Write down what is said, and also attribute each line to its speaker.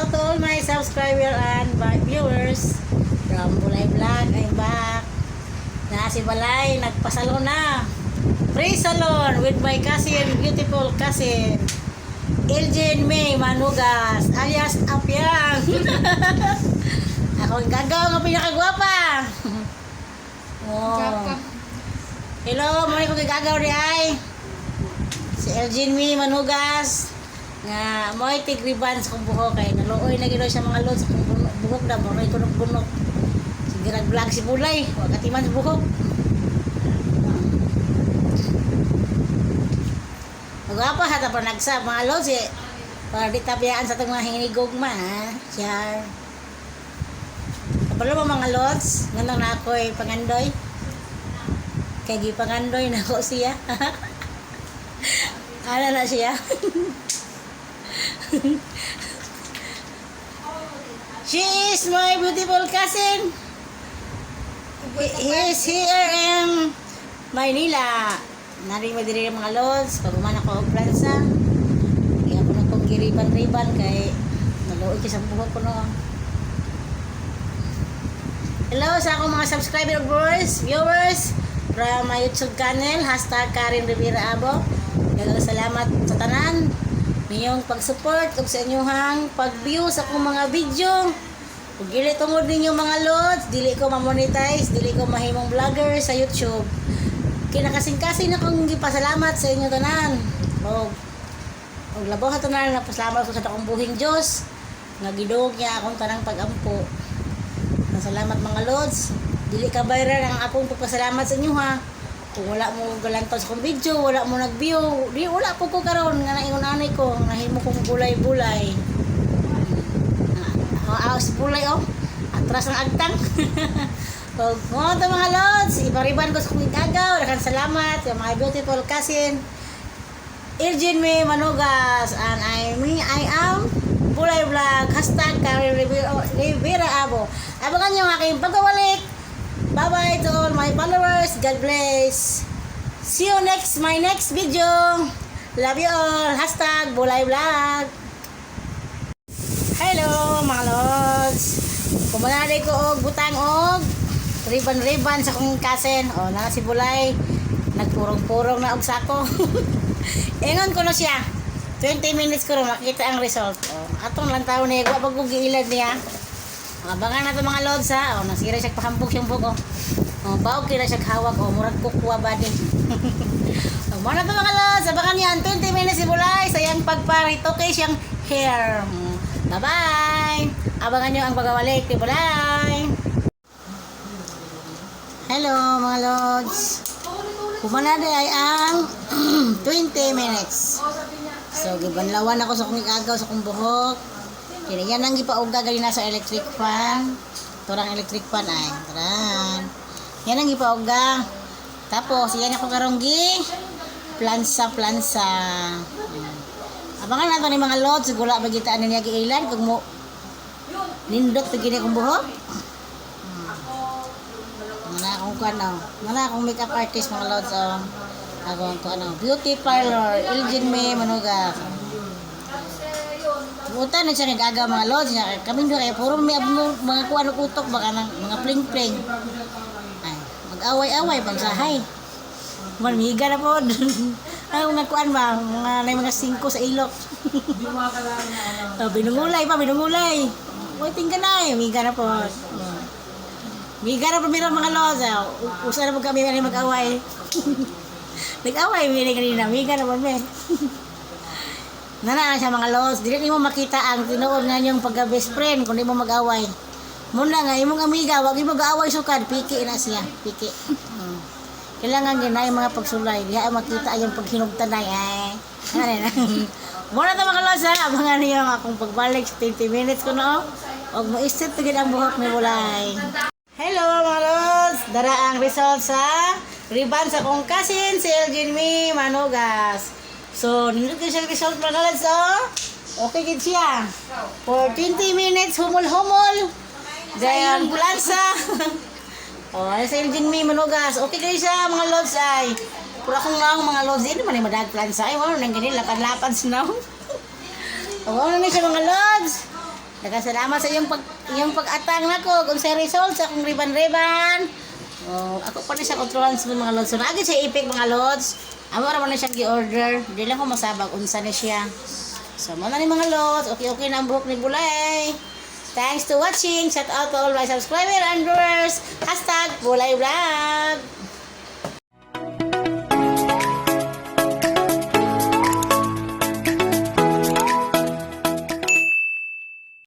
Speaker 1: out to all my subscribers and viewers from Bulay Vlog. I'm back. Na si Balay, nagpasalon na. Free salon with my cousin, beautiful cousin, Elgin May Manugas, alias Apyang. Ako ang gagaw ng pinakagwapa. Oh. Hello, muli ko gagaw rin ay. Si Elgin May Manugas. Nga mo'y tigriban sa kong buhok kay naluoy na ginoy sa mga lods sa kong buhok na mo'y kunok-kunok. Sige nag-vlog si Bulay, wag katiman sa buhok. Magwapa ha tapos nagsab mga lods eh. Para di tapyaan sa itong mga hinigugma ha. Share. Kapalo mo mga lods, ngandang na ako'y pangandoy. Kaya gipangandoy na ako siya. Ano na siya? She is my beautiful cousin. He is here in Maynila. Nari madiri mga lods. Pag umana ko og plansa. Kaya ako na kong giriban-riban kay naluoy ka sa buhok ko no. Hello sa akong mga subscriber viewers from my YouTube channel #Karen Rivera Abo. Daghang salamat sa tanan ninyong pag-support ug sa inyong pag-view sa akong mga video. Ug dili tungod ninyo mga lods, dili ko ma-monetize, dili ko mahimong vlogger sa YouTube. Kinakasing-kasing na kong gipasalamat sa inyo tanan. Og labaw ha tanan na pasalamat ko sa akong buhing Dios nga gidugog niya akong tanang pag-ampo. Salamat mga lods. Dili ka viral ang akong pagpasalamat sa inyo ha. Kung wala mo galantos kong video, wala mo nag-view, di wala po ko karon nga naingon anay ko, nahimo kong bulay-bulay. Si bulay oh. Atras ang agtang. So, mga mga lods, ibariban ko sa kong igagaw. Daghang salamat sa mga beautiful cousin Elgin May Manugas and I am Bulay Vlog #Karen Rivera Abo. Abangan nyo ang aking pagkawalik. Bye-bye to all my followers. God bless. See you my next video. Love you all. #Bulay Vlog. Hello mga lods. Kumanari ko og butang og riban sa kong cousin. O na si Bulay. Nagpurong-purong na og sako. Ingon ko na siya. 20 minutes ko rin makita ang result. O, atong lang taon niya. Wapag kong giilad niya. Abangan na ito mga lods ha. O, nasira siya pahambog siyang buko. O, baog kira siya hawak. O, murag kukuha ba din. O, muna ito mga lods. Abangan niya. 20 minutes si Bulay. Sayang pagparitoke siyang hair. Bye-bye. Abangan niyo ang pagawalik ni Bulay. Hello mga lods. Kumanade ay ang 20 minutes. So, gibanlawan ako sa kong agaw sa kong buhok. Kaya yan ang gipauga gali na sa electric fan. Turang electric fan ay. Taran. Yan ang gipauga. Tapos, yan ako karonggi. Plansa. Abangan na ito ni mga lods. Gula bagitaan niya giilan. Kung mo nindot pagin akong buhok. Mana akong kano. Mana akong makeup artist mga lods. Ako ang beauty parlor Elgin May Manugas. Buta na siya nagagawa mga lods niya. Kami doon kaya puro may mga kuha ng utok baka ng mga pling-pling. Ay, mag-away-away pagsahay. Maniga na po. Ay, mga kuhaan ba? Mga 5 sa ilok. Binungulay. Waiting ka na eh. Miga na po. Miga na po meron mga lods. Usa na po kami mag-away. Nag-away, may kanina. Miga na po may. Nana siya mga lods. Dili mo makita ang tinuod nga yung pagka-best friend kung di mo mag-away. Muna nga, imong amiga, wag mo mag-away sukad. Piki na siya. Piki. Kailangan yun na yung mga pagsulay. Di ay makita yung paghinugtanay. Ano na. Muna ito mga lods ha. Abangan niyo akong pagbalik sa 20 minutes ko no. Huwag mo isip tigil ang buhok ni Bulay. Hello mga lods. Dara ang result sa riban sa kong cousin si Elgin May Manugas. So, nindot ko siya result mga lods okay gid siya. For 20 minutes humul-humul. Dayon bulansa. Si Elgin May Manugas. Okay guys siya mga lods ay. Pura kong lang mga lods din man madag plansa ay wala nang ganil lapad-lapad sinaw. Ano na siya mga lods. Daghang salamat sa iyong pag-atang nako kung sa result sa akong riban-riban. Oh, ako pa rin sa kontrolan sa mga lods. So, naagin sa ipik mga lods. Amo ra man na siyang gi-order. Di lang ko masabag unsa na siya. So, mo na ni mga lods. Okay na ang buhok ni Bulay. Thanks to watching. Shout out to all my subscribers and viewers. #BulayVlog.